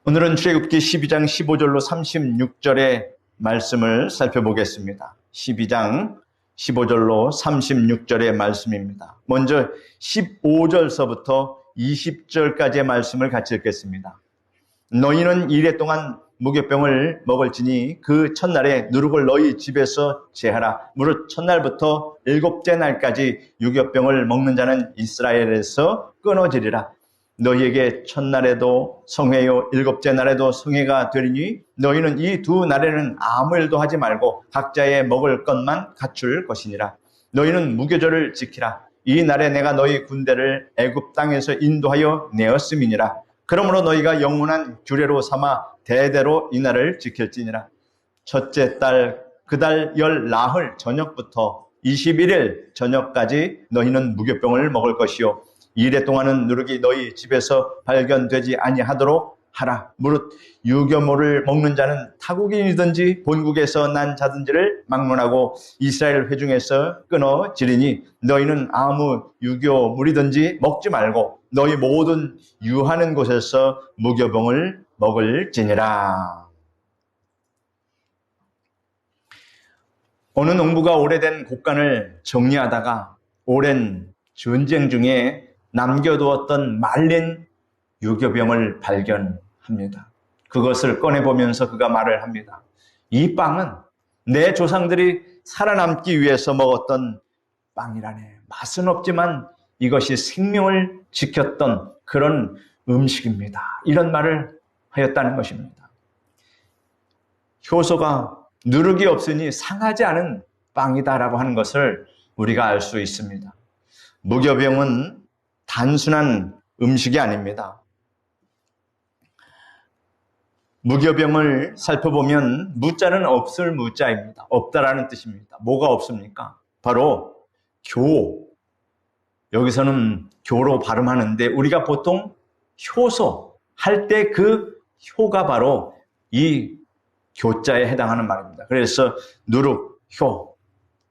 오늘은 출애굽기 12장 15절로 36절의 말씀을 살펴보겠습니다. 12장 15절로 36절의 말씀입니다. 먼저 15절서부터 20절까지의 말씀을 같이 읽겠습니다. 너희는 이레 동안 무교병을 먹을지니 그 첫날에 누룩을 너희 집에서 제하라. 무릇 첫날부터 일곱째 날까지 유교병을 먹는 자는 이스라엘에서 끊어지리라. 너희에게 첫날에도 성회요 일곱째 날에도 성회가 되리니 너희는 이 두 날에는 아무 일도 하지 말고 각자의 먹을 것만 갖출 것이니라. 너희는 무교절을 지키라. 이 날에 내가 너희 군대를 애굽 땅에서 인도하여 내었음이니라. 그러므로 너희가 영원한 규례로 삼아 대대로 이 날을 지킬지니라. 첫째 달 그 달 열 나흘 저녁부터 21일 저녁까지 너희는 무교병을 먹을 것이요 이래 동안은 누룩이 너희 집에서 발견되지 아니하도록 하라. 무릇 유교모를 먹는 자는 타국인이든지 본국에서 난 자든지를 막론하고 이스라엘 회중에서 끊어지리니 너희는 아무 유교물이든지 먹지 말고 너희 모든 유하는 곳에서 무교병을 먹을지니라. 어느 농부가 오래된 곡간을 정리하다가 오랜 전쟁 중에 남겨두었던 말린 유교병을 발견합니다. 그것을 꺼내보면서 그가 말을 합니다. 이 빵은 내 조상들이 살아남기 위해서 먹었던 빵이라네. 맛은 없지만 이것이 생명을 지켰던 그런 음식입니다. 이런 말을 하였다는 것입니다. 효소가 누룩이 없으니 상하지 않은 빵이다라고 하는 것을 우리가 알 수 있습니다. 무교병은 단순한 음식이 아닙니다. 무교병을 살펴보면 무자는 없을 무자입니다. 없다라는 뜻입니다. 뭐가 없습니까? 바로 교. 여기서는 교로 발음하는데 우리가 보통 효소 할 때 그 효가 바로 이 교자에 해당하는 말입니다. 그래서 누룩효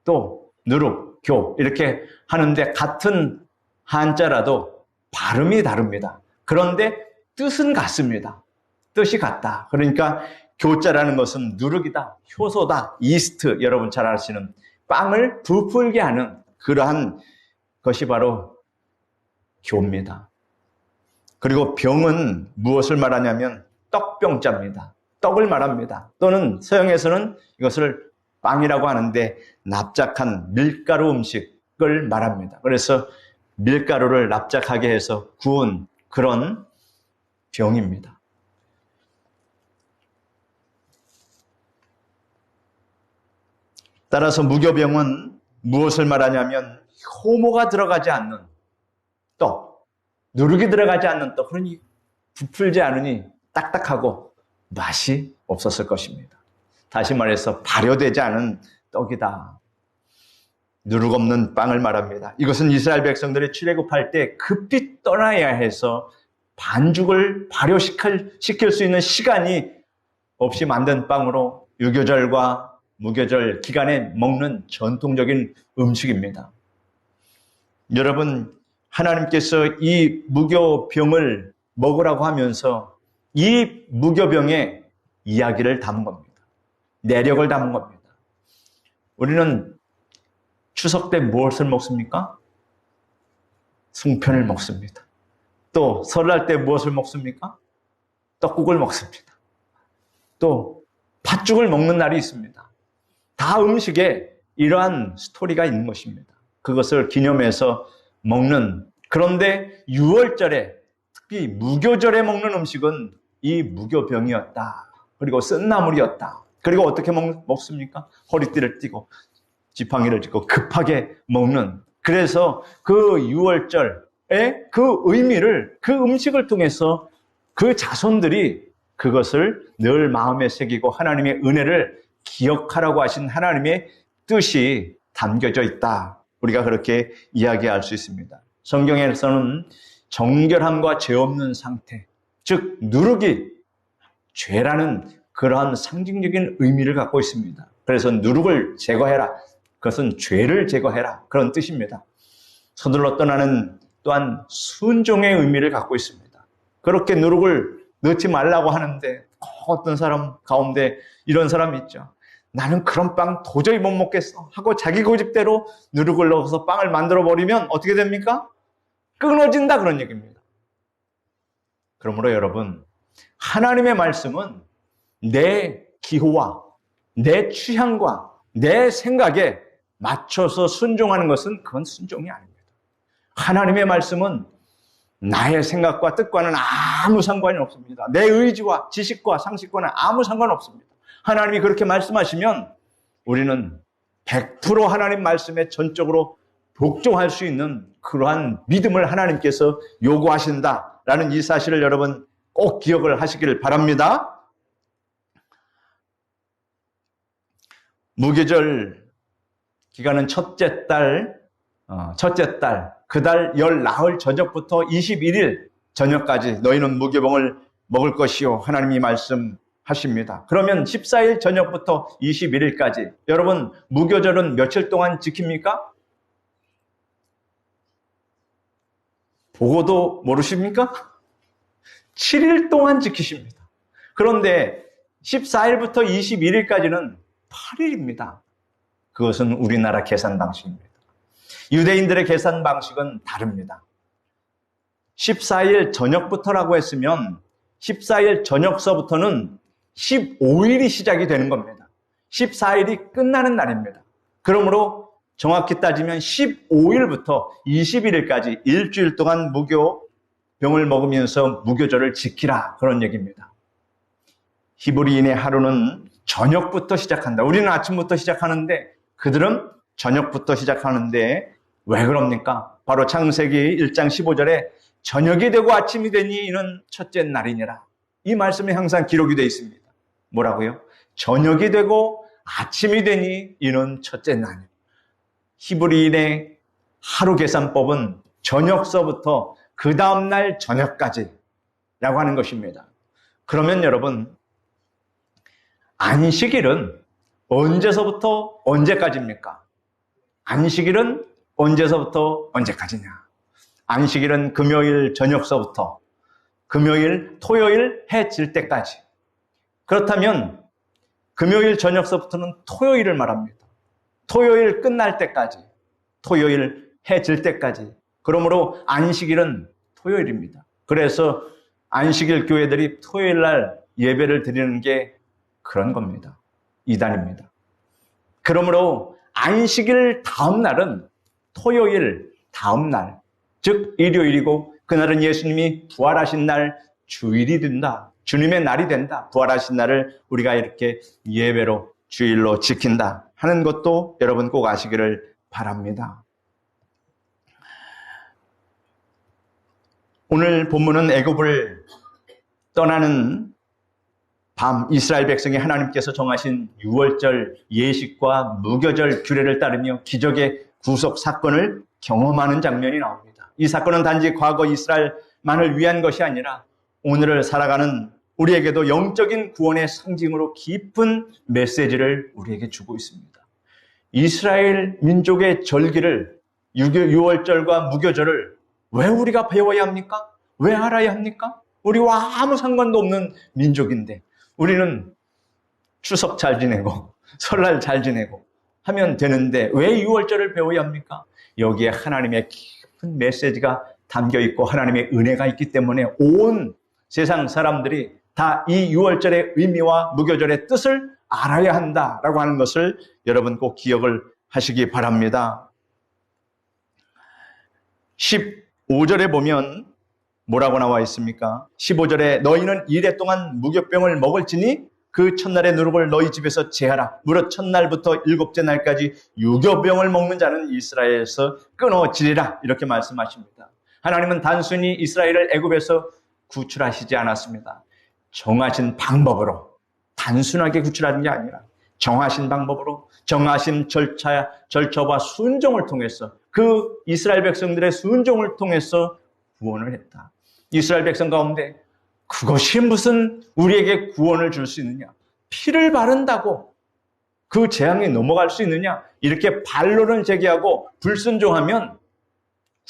또 누룩교 이렇게 하는데 같은 한자라도 발음이 다릅니다. 그런데 뜻은 같습니다. 뜻이 같다. 그러니까 교자라는 것은 누룩이다, 효소다, 이스트, 여러분 잘 아시는 빵을 부풀게 하는 그러한 것이 바로 교입니다. 그리고 병은 무엇을 말하냐면 떡병자입니다. 떡을 말합니다. 또는 서양에서는 이것을 빵이라고 하는데 납작한 밀가루 음식을 말합니다. 그래서 밀가루를 납작하게 해서 구운 그런 병입니다. 따라서 무교병은 무엇을 말하냐면 효모가 들어가지 않는 떡, 누룩이 들어가지 않는 떡, 그러니 부풀지 않으니 딱딱하고 맛이 없었을 것입니다. 다시 말해서 발효되지 않은 떡이다. 누룩 없는 빵을 말합니다. 이것은 이스라엘 백성들이 출애굽할 때 급히 떠나야 해서 반죽을 발효시킬 수 있는 시간이 없이 만든 빵으로 유교절과 무교절 기간에 먹는 전통적인 음식입니다. 여러분, 하나님께서 이 무교병을 먹으라고 하면서 이 무교병에 이야기를 담은 겁니다. 내력을 담은 겁니다. 우리는 추석 때 무엇을 먹습니까? 송편을 먹습니다. 또 설날 때 무엇을 먹습니까? 떡국을 먹습니다. 또 팥죽을 먹는 날이 있습니다. 다 음식에 이러한 스토리가 있는 것입니다. 그것을 기념해서 먹는, 그런데 6월절에 특히 무교절에 먹는 음식은 이 무교병이었다. 그리고 쓴나물이었다. 그리고 어떻게 먹습니까? 허리띠를 띠고 지팡이를 짚고 급하게 먹는, 그래서 그 6월절의 그 의미를 그 음식을 통해서 그 자손들이 그것을 늘 마음에 새기고 하나님의 은혜를 기억하라고 하신 하나님의 뜻이 담겨져 있다. 우리가 그렇게 이야기할 수 있습니다. 성경에서는 정결함과 죄 없는 상태, 즉 누룩이 죄라는 그러한 상징적인 의미를 갖고 있습니다. 그래서 누룩을 제거해라. 그것은 죄를 제거해라. 그런 뜻입니다. 서둘러 떠나는 또한 순종의 의미를 갖고 있습니다. 그렇게 누룩을 넣지 말라고 하는데 어떤 사람 가운데 이런 사람이 있죠. 나는 그런 빵 도저히 못 먹겠어 하고 자기 고집대로 누룩을 넣어서 빵을 만들어 버리면 어떻게 됩니까? 끊어진다, 그런 얘기입니다. 그러므로 여러분, 하나님의 말씀은 내 기호와 내 취향과 내 생각에 맞춰서 순종하는 것은 그건 순종이 아닙니다. 하나님의 말씀은 나의 생각과 뜻과는 아무 상관이 없습니다. 내 의지와 지식과 상식과는 아무 상관없습니다. 하나님이 그렇게 말씀하시면 우리는 100% 하나님 말씀에 전적으로 복종할 수 있는 그러한 믿음을 하나님께서 요구하신다라는 이 사실을 여러분 꼭 기억을 하시기를 바랍니다. 무교절 기간은 첫째 달, 그 달 열 나흘 저녁부터 21일 저녁까지 너희는 무교병을 먹을 것이요, 하나님이 말씀하십니다. 그러면 14일 저녁부터 21일까지 여러분, 무교절은 며칠 동안 지킵니까? 보고도 모르십니까? 7일 동안 지키십니다. 그런데 14일부터 21일까지는 8일입니다. 그것은 우리나라 계산 방식입니다. 유대인들의 계산 방식은 다릅니다. 14일 저녁부터라고 했으면 14일 저녁서부터는 15일이 시작이 되는 겁니다. 14일이 끝나는 날입니다. 그러므로 정확히 따지면 15일부터 21일까지 일주일 동안 무교병을 먹으면서 무교절을 지키라, 그런 얘기입니다. 히브리인의 하루는 저녁부터 시작한다. 우리는 아침부터 시작하는데 그들은 저녁부터 시작하는데 왜 그럽니까? 바로 창세기 1장 15절에 저녁이 되고 아침이 되니 이는 첫째 날이니라. 이 말씀이 항상 기록이 되어 있습니다. 뭐라고요? 저녁이 되고 아침이 되니 이는 첫째 날이니라. 히브리인의 하루 계산법은 저녁서부터 그 다음날 저녁까지 라고 하는 것입니다. 그러면 여러분, 안식일은 언제서부터 언제까지입니까? 안식일은 언제서부터 언제까지냐? 안식일은 금요일 저녁서부터 토요일 해 질 때까지. 그렇다면 금요일 저녁서부터는 토요일을 말합니다. 토요일 끝날 때까지, 토요일 해 질 때까지. 그러므로 안식일은 토요일입니다. 그래서 안식일 교회들이 토요일 날 예배를 드리는 게 그런 겁니다. 이단입니다. 그러므로 안식일 다음 날은 토요일 다음 날, 즉 일요일이고 그날은 예수님이 부활하신 날 주일이 된다. 주님의 날이 된다. 부활하신 날을 우리가 이렇게 예배로 주일로 지킨다 하는 것도 여러분 꼭 아시기를 바랍니다. 오늘 본문은 애굽을 떠나는 밤 이스라엘 백성이 하나님께서 정하신 유월절 예식과 무교절 규례를 따르며 기적의 구속 사건을 경험하는 장면이 나옵니다. 이 사건은 단지 과거 이스라엘만을 위한 것이 아니라 오늘을 살아가는 우리에게도 영적인 구원의 상징으로 깊은 메시지를 우리에게 주고 있습니다. 이스라엘 민족의 절기를, 유월절과 무교절을 왜 우리가 배워야 합니까? 왜 알아야 합니까? 우리와 아무 상관도 없는 민족인데 우리는 추석 잘 지내고 설날 잘 지내고 하면 되는데 왜 유월절을 배워야 합니까? 여기에 하나님의 깊은 메시지가 담겨 있고 하나님의 은혜가 있기 때문에 온 세상 사람들이 다 이 유월절의 의미와 무교절의 뜻을 알아야 한다라고 하는 것을 여러분 꼭 기억을 하시기 바랍니다. 15절에 보면 뭐라고 나와 있습니까? 15절에 너희는 이래 동안 무교병을 먹을지니 그 첫날의 누룩을 너희 집에서 제하라. 무릇 첫날부터 일곱째 날까지 유교병을 먹는 자는 이스라엘에서 끊어지리라. 이렇게 말씀하십니다. 하나님은 단순히 이스라엘을 애굽에서 구출하시지 않았습니다. 정하신 방법으로, 단순하게 구출하는 게 아니라 정하신 방법으로, 정하신 절차와 순종을 통해서, 그 이스라엘 백성들의 순종을 통해서 구원을 했다. 이스라엘 백성 가운데 그것이 무슨 우리에게 구원을 줄 수 있느냐? 피를 바른다고 그 재앙이 넘어갈 수 있느냐? 이렇게 반론을 제기하고 불순종하면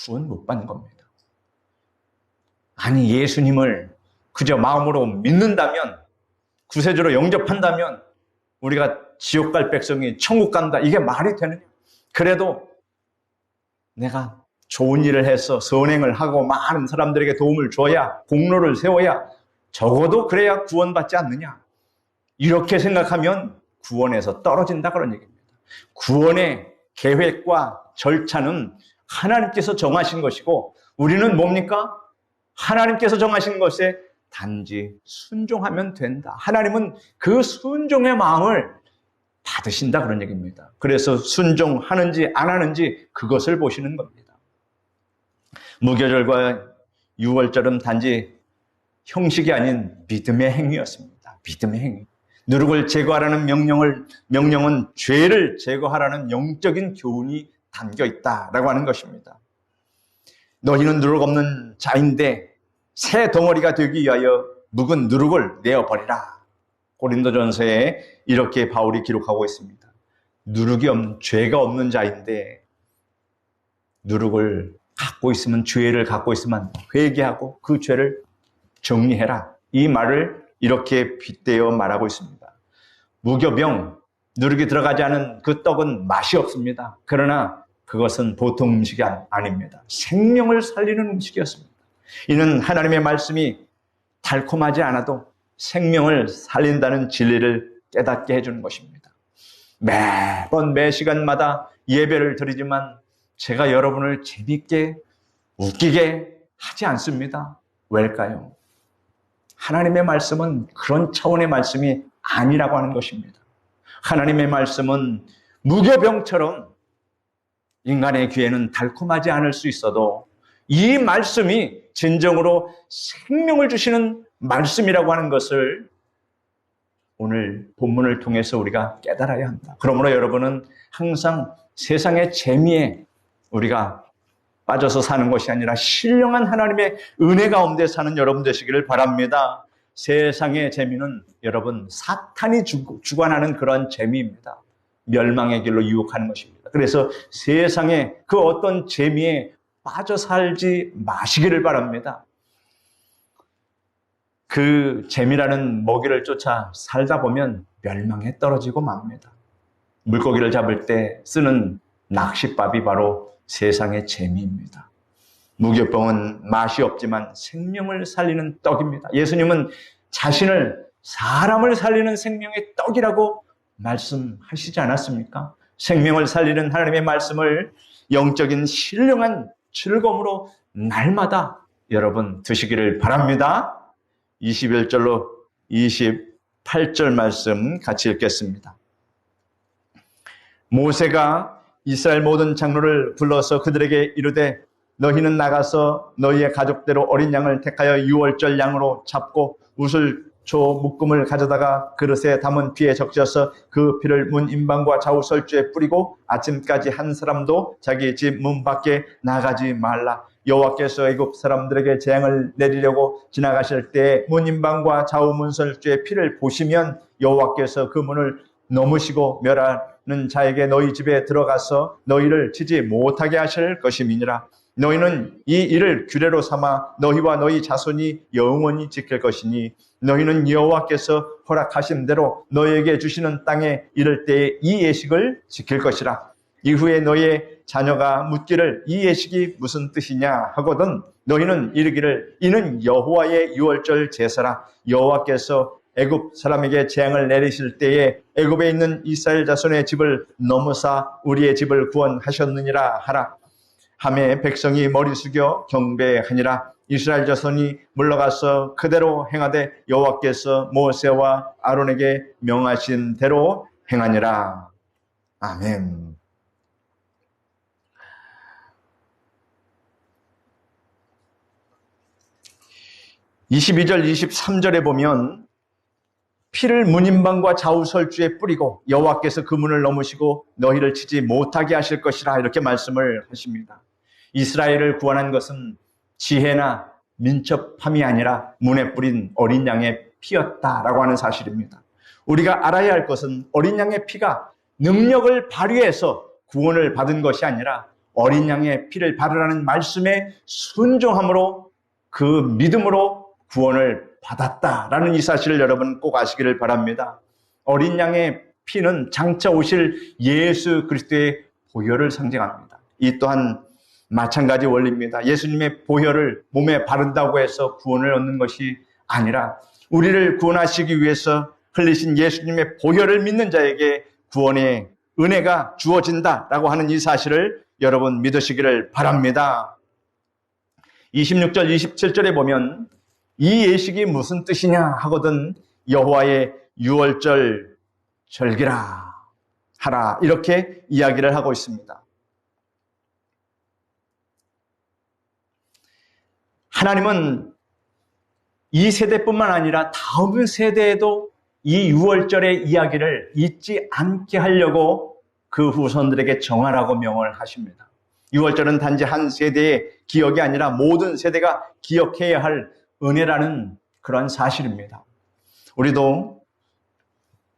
구원 못 받는 겁니다. 아니, 예수님을 그저 마음으로 믿는다면, 구세주로 영접한다면 우리가 지옥 갈 백성이 천국 간다. 이게 말이 되느냐? 그래도 내가 좋은 일을 해서 선행을 하고 많은 사람들에게 도움을 줘야, 공로를 세워야, 적어도 그래야 구원받지 않느냐? 이렇게 생각하면 구원에서 떨어진다 그런 얘기입니다. 구원의 계획과 절차는 하나님께서 정하신 것이고, 우리는 뭡니까? 하나님께서 정하신 것에 단지 순종하면 된다. 하나님은 그 순종의 마음을 받으신다 그런 얘기입니다. 그래서 순종하는지 안 하는지 그것을 보시는 겁니다. 무교절과 유월절은 단지 형식이 아닌 믿음의 행위였습니다. 믿음의 행위. 누룩을 제거하라는 명령은 죄를 제거하라는 영적인 교훈이 담겨 있다라고 하는 것입니다. 너희는 누룩 없는 자인데 새 덩어리가 되기 위하여 묵은 누룩을 내어버리라. 고린도전서에 이렇게 바울이 기록하고 있습니다. 누룩이 없는, 죄가 없는 자인데 누룩을 갖고 있으면, 죄를 갖고 있으면 회개하고 그 죄를 정리해라. 이 말을 이렇게 빗대어 말하고 있습니다. 무교병, 누룩이 들어가지 않은 그 떡은 맛이 없습니다. 그러나 그것은 보통 음식이 아닙니다. 생명을 살리는 음식이었습니다. 이는 하나님의 말씀이 달콤하지 않아도 생명을 살린다는 진리를 깨닫게 해주는 것입니다. 매번 매 시간마다 예배를 드리지만 제가 여러분을 재밌게 웃기게 하지 않습니다. 왜일까요? 하나님의 말씀은 그런 차원의 말씀이 아니라고 하는 것입니다. 하나님의 말씀은 무교병처럼 인간의 귀에는 달콤하지 않을 수 있어도 이 말씀이 진정으로 생명을 주시는 말씀이라고 하는 것을 오늘 본문을 통해서 우리가 깨달아야 한다. 그러므로 여러분은 항상 세상의 재미에 우리가 빠져서 사는 것이 아니라 신령한 하나님의 은혜 가운데 사는 여러분 되시기를 바랍니다. 세상의 재미는 여러분 사탄이 주관하는 그런 재미입니다. 멸망의 길로 유혹하는 것입니다. 그래서 세상의 그 어떤 재미에 빠져 살지 마시기를 바랍니다. 그 재미라는 먹이를 쫓아 살다 보면 멸망에 떨어지고 맙니다. 물고기를 잡을 때 쓰는 낚싯밥이 바로 세상의 재미입니다. 무교병은 맛이 없지만 생명을 살리는 떡입니다. 예수님은 자신을 사람을 살리는 생명의 떡이라고 말씀하시지 않았습니까? 생명을 살리는 하나님의 말씀을 영적인 신령한 즐거움으로 날마다 여러분 드시기를 바랍니다. 21절로 28절 말씀 같이 읽겠습니다. 모세가 이스라엘 모든 장로를 불러서 그들에게 이르되 너희는 나가서 너희의 가족대로 어린 양을 택하여 유월절 양으로 잡고 우슬초 묶음을 가져다가 그릇에 담은 피에 적셔서 그 피를 문 임방과 좌우설주에 뿌리고 아침까지 한 사람도 자기 집 문 밖에 나가지 말라. 여호와께서 애굽 사람들에게 재앙을 내리려고 지나가실 때 문 임방과 좌우 문설주의 피를 보시면 여호와께서 그 문을 넘으시고 멸하는 자에게 너희 집에 들어가서 너희를 치지 못하게 하실 것임이니라. 너희는 이 일을 규례로 삼아 너희와 너희 자손이 영원히 지킬 것이니 너희는 여호와께서 허락하신 대로 너희에게 주시는 땅에 이를 때에 이 예식을 지킬 것이라. 이후에 너희의 자녀가 묻기를 이 예식이 무슨 뜻이냐 하거든 너희는 이르기를 이는 여호와의 유월절 제사라. 여호와께서 애굽 사람에게 재앙을 내리실 때에 애굽에 있는 이스라엘 자손의 집을 넘으사 우리의 집을 구원하셨느니라 하라. 하매 백성이 머리 숙여 경배하니라. 이스라엘 자손이 물러가서 그대로 행하되 여호와께서 모세와 아론에게 명하신 대로 행하니라. 아멘. (22절) (23절에) 보면 피를 문임방과 좌우설주에 뿌리고 여호와께서 그 문을 넘으시고 너희를 치지 못하게 하실 것이라 이렇게 말씀을 하십니다. 이스라엘을 구원한 것은 지혜나 민첩함이 아니라 문에 뿌린 어린 양의 피였다라고 하는 사실입니다. 우리가 알아야 할 것은 어린 양의 피가 능력을 발휘해서 구원을 받은 것이 아니라 어린 양의 피를 바르라는 말씀에 순종함으로 그 믿음으로 구원을 받았다라는 이 사실을 여러분 꼭 아시기를 바랍니다. 어린 양의 피는 장차 오실 예수 그리스도의 보혈을 상징합니다. 이 또한 마찬가지 원리입니다. 예수님의 보혈을 몸에 바른다고 해서 구원을 얻는 것이 아니라 우리를 구원하시기 위해서 흘리신 예수님의 보혈을 믿는 자에게 구원의 은혜가 주어진다라고 하는 이 사실을 여러분 믿으시기를 바랍니다. 26절, 27절에 보면 이 예식이 무슨 뜻이냐 하거든 여호와의 유월절 절기라 하라 이렇게 이야기를 하고 있습니다. 하나님은 이 세대뿐만 아니라 다음 세대에도 이 유월절의 이야기를 잊지 않게 하려고 그 후손들에게 정하라고 명을 하십니다. 유월절은 단지 한 세대의 기억이 아니라 모든 세대가 기억해야 할 은혜라는 그런 사실입니다. 우리도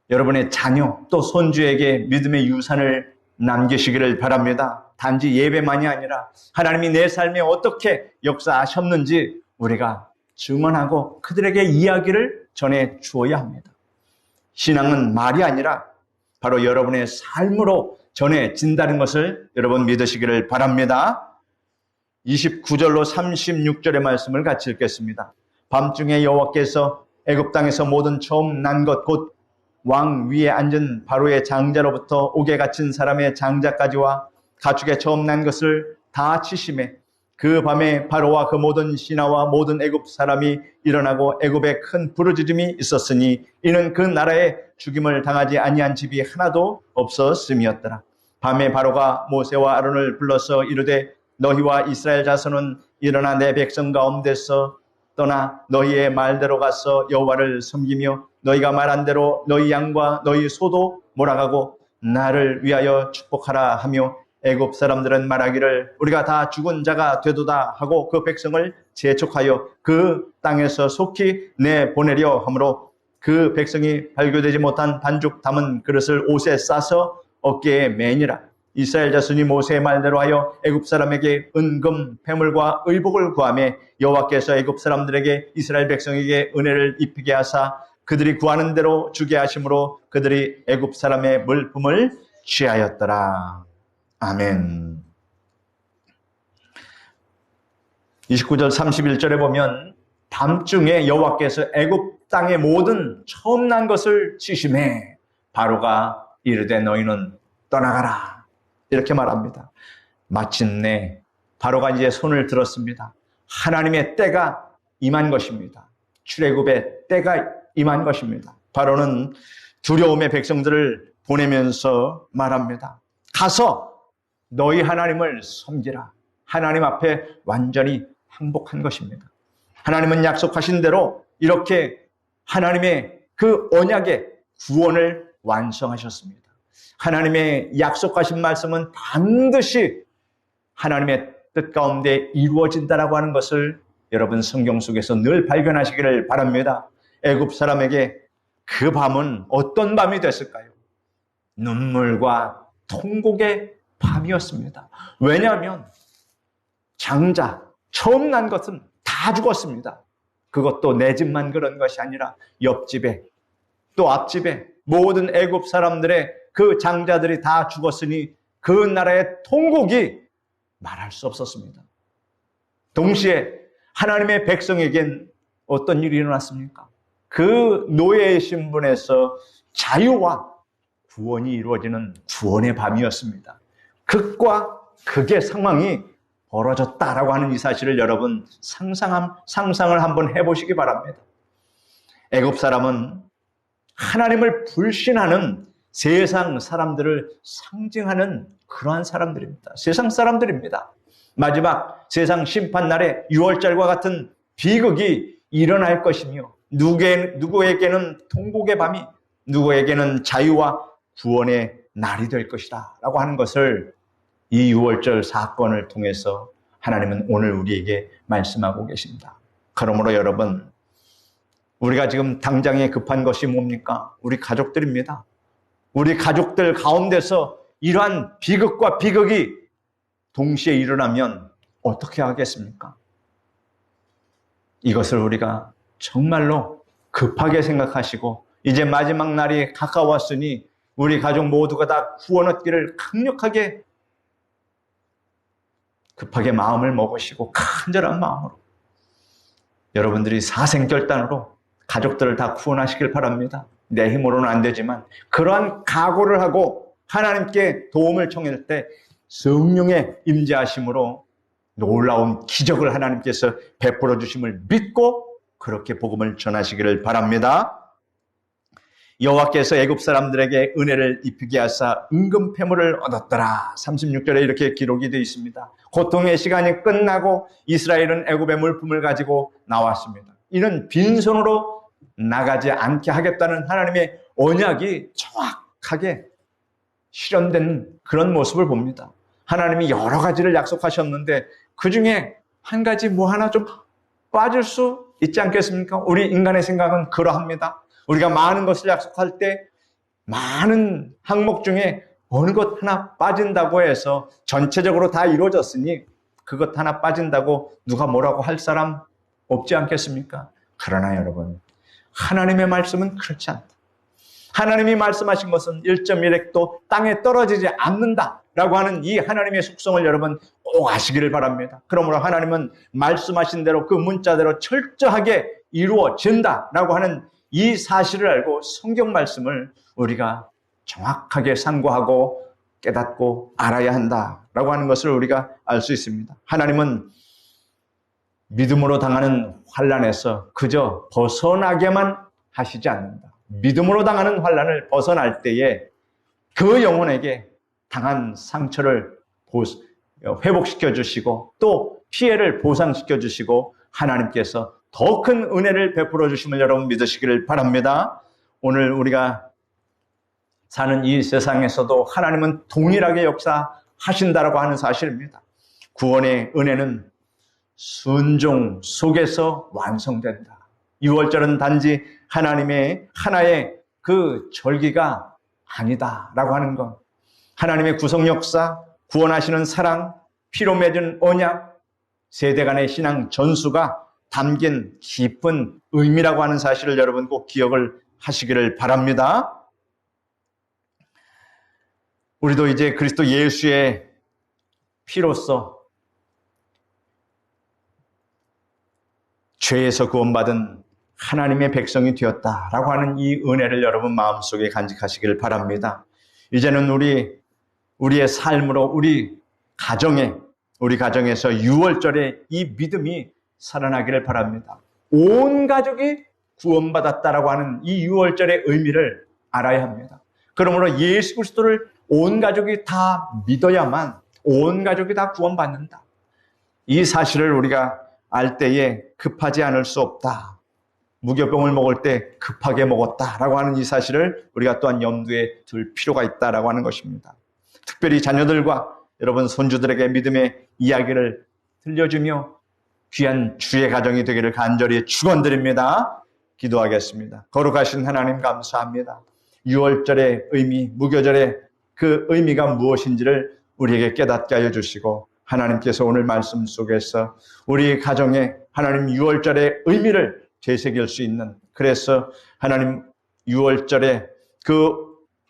여러분의 자녀 또 손주에게 믿음의 유산을 남기시기를 바랍니다. 단지 예배만이 아니라 하나님이 내 삶에 어떻게 역사하셨는지 우리가 증언하고 그들에게 이야기를 전해 주어야 합니다. 신앙은 말이 아니라 바로 여러분의 삶으로 전해진다는 것을 여러분 믿으시기를 바랍니다. 29절로 36절의 말씀을 같이 읽겠습니다. 밤중에 여호와께서 애굽 땅에서 모든 처음 난 것 곧 왕 위에 앉은 바로의 장자로부터 옥에 갇힌 사람의 장자까지와 가축의 처음 난 것을 다 치심에 그 밤에 바로와 그 모든 신하와 모든 애굽 사람이 일어나고 애굽에 큰 부르짖음이 있었으니 이는 그 나라에 죽임을 당하지 아니한 집이 하나도 없었음이었더라. 밤에 바로가 모세와 아론을 불러서 이르되 너희와 이스라엘 자손은 일어나 내 백성 가운데서 떠나 너희의 말대로 가서 여호와를 섬기며 너희가 말한 대로 너희 양과 너희 소도 몰아가고 나를 위하여 축복하라 하며 애굽 사람들은 말하기를 우리가 다 죽은 자가 되도다 하고 그 백성을 재촉하여 그 땅에서 속히 내보내려 하므로 그 백성이 발교되지 못한 반죽 담은 그릇을 옷에 싸서 어깨에 매니라. 이스라엘 자손이 모세의 말대로 하여 애굽 사람에게 은금 패물과 의복을 구하며 여호와께서 애굽 사람들에게 이스라엘 백성에게 은혜를 입히게 하사 그들이 구하는 대로 주게 하심으로 그들이 애굽 사람의 물품을 취하였더라. 아멘. 29절 31절에 보면 밤중에 여호와께서 애굽 땅의 모든 처음 난 것을 치심해 바로가 이르되 너희는 떠나가라 이렇게 말합니다. 마침내 바로가 이제 손을 들었습니다. 하나님의 때가 임한 것입니다. 출애굽의 때가 임한 것입니다. 바로는 두려움의 백성들을 보내면서 말합니다. 가서 너희 하나님을 섬기라. 하나님 앞에 완전히 항복한 것입니다. 하나님은 약속하신 대로 이렇게 하나님의 그 언약의 구원을 완성하셨습니다. 하나님의 약속하신 말씀은 반드시 하나님의 뜻 가운데 이루어진다라고 하는 것을 여러분 성경 속에서 늘 발견하시기를 바랍니다. 애굽 사람에게 그 밤은 어떤 밤이 됐을까요? 눈물과 통곡의 밤이었습니다. 왜냐하면 장자, 처음 난 것은 다 죽었습니다. 그것도 내 집만 그런 것이 아니라 옆집에 또 앞집에 모든 애굽 사람들의 그 장자들이 다 죽었으니 그 나라의 통곡이 말할 수 없었습니다. 동시에 하나님의 백성에겐 어떤 일이 일어났습니까? 그 노예의 신분에서 자유와 구원이 이루어지는 구원의 밤이었습니다. 극과 극의 상황이 벌어졌다라고 하는 이 사실을 여러분 상상을 한번 해보시기 바랍니다. 애굽 사람은 하나님을 불신하는 세상 사람들을 상징하는 그러한 사람들입니다. 세상 사람들입니다. 마지막 세상 심판날에 유월절과 같은 비극이 일어날 것이며 누구에게는 통곡의 밤이 누구에게는 자유와 구원의 날이 될 것이다 라고 하는 것을 이 유월절 사건을 통해서 하나님은 오늘 우리에게 말씀하고 계십니다. 그러므로 여러분, 우리가 지금 당장에 급한 것이 뭡니까? 우리 가족들입니다. 우리 가족들 가운데서 이러한 비극과 비극이 동시에 일어나면 어떻게 하겠습니까? 이것을 우리가 정말로 급하게 생각하시고 이제 마지막 날이 가까웠으니 우리 가족 모두가 다 구원 얻기를 강력하게 급하게 마음을 먹으시고 간절한 마음으로 여러분들이 사생결단으로 가족들을 다 구원하시길 바랍니다. 내 힘으로는 안 되지만 그러한 각오를 하고 하나님께 도움을 청할 때 성령의 임재하심으로 놀라운 기적을 하나님께서 베풀어 주심을 믿고 그렇게 복음을 전하시기를 바랍니다. 여호와께서 애굽 사람들에게 은혜를 입히게 하사 은금 패물을 얻었더라. 36절에 이렇게 기록이 되어 있습니다. 고통의 시간이 끝나고 이스라엘은 애굽의 물품을 가지고 나왔습니다. 이는 빈손으로 나가지 않게 하겠다는 하나님의 언약이 정확하게 실현된 그런 모습을 봅니다. 하나님이 여러 가지를 약속하셨는데 그 중에 한 가지 뭐 하나 좀 빠질 수 있지 않겠습니까? 우리 인간의 생각은 그러합니다. 우리가 많은 것을 약속할 때 많은 항목 중에 어느 것 하나 빠진다고 해서 전체적으로 다 이루어졌으니 그것 하나 빠진다고 누가 뭐라고 할 사람 없지 않겠습니까? 그러나 여러분, 하나님의 말씀은 그렇지 않다. 하나님이 말씀하신 것은 1.1획도 땅에 떨어지지 않는다라고 하는 이 하나님의 속성을 여러분 꼭 아시기를 바랍니다. 그러므로 하나님은 말씀하신 대로 그 문자대로 철저하게 이루어진다라고 하는 이 사실을 알고 성경 말씀을 우리가 정확하게 상고하고 깨닫고 알아야 한다라고 하는 것을 우리가 알 수 있습니다. 하나님은 믿음으로 당하는 환난에서 그저 벗어나게만 하시지 않는다. 믿음으로 당하는 환난을 벗어날 때에 그 영혼에게 당한 상처를 회복시켜 주시고 또 피해를 보상시켜 주시고 하나님께서 더 큰 은혜를 베풀어 주심을 여러분 믿으시기를 바랍니다. 오늘 우리가 사는 이 세상에서도 하나님은 동일하게 역사하신다라고 하는 사실입니다. 구원의 은혜는 순종 속에서 완성된다. 6월절은 단지 하나님의 하나의 그 절기가 아니다라고 하는 것. 하나님의 구속 역사, 구원하시는 사랑, 피로 맺은 언약, 세대 간의 신앙 전수가 담긴 깊은 의미라고 하는 사실을 여러분 꼭 기억을 하시기를 바랍니다. 우리도 이제 그리스도 예수의 피로써 죄에서 구원받은 하나님의 백성이 되었다라고 하는 이 은혜를 여러분 마음속에 간직하시기를 바랍니다. 이제는 우리의 삶으로 우리 가정에서 6월절에 이 믿음이 살아나기를 바랍니다. 온 가족이 구원받았다라고 하는 이 6월절의 의미를 알아야 합니다. 그러므로 예수 그리스도를 온 가족이 다 믿어야만 온 가족이 다 구원받는다. 이 사실을 우리가 알 때에 급하지 않을 수 없다. 무교병을 먹을 때 급하게 먹었다라고 하는 이 사실을 우리가 또한 염두에 둘 필요가 있다라고 하는 것입니다. 특별히 자녀들과 여러분 손주들에게 믿음의 이야기를 들려주며 귀한 주의 가정이 되기를 간절히 축원드립니다. 기도하겠습니다. 거룩하신 하나님 감사합니다. 6월절의 의미, 무교절의 그 의미가 무엇인지를 우리에게 깨닫게 하여 주시고 하나님께서 오늘 말씀 속에서 우리 가정에 하나님 6월절의 의미를 되새길 수 있는, 그래서 하나님 6월절에 그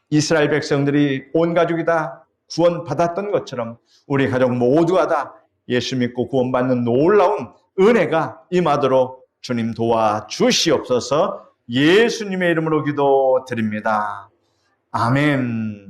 이스라엘 백성들이 온 가족이 다 구원받았던 것처럼 우리 가족 모두가 다 예수 믿고 구원받는 놀라운 은혜가 임하도록 주님 도와주시옵소서. 예수님의 이름으로 기도드립니다. 아멘.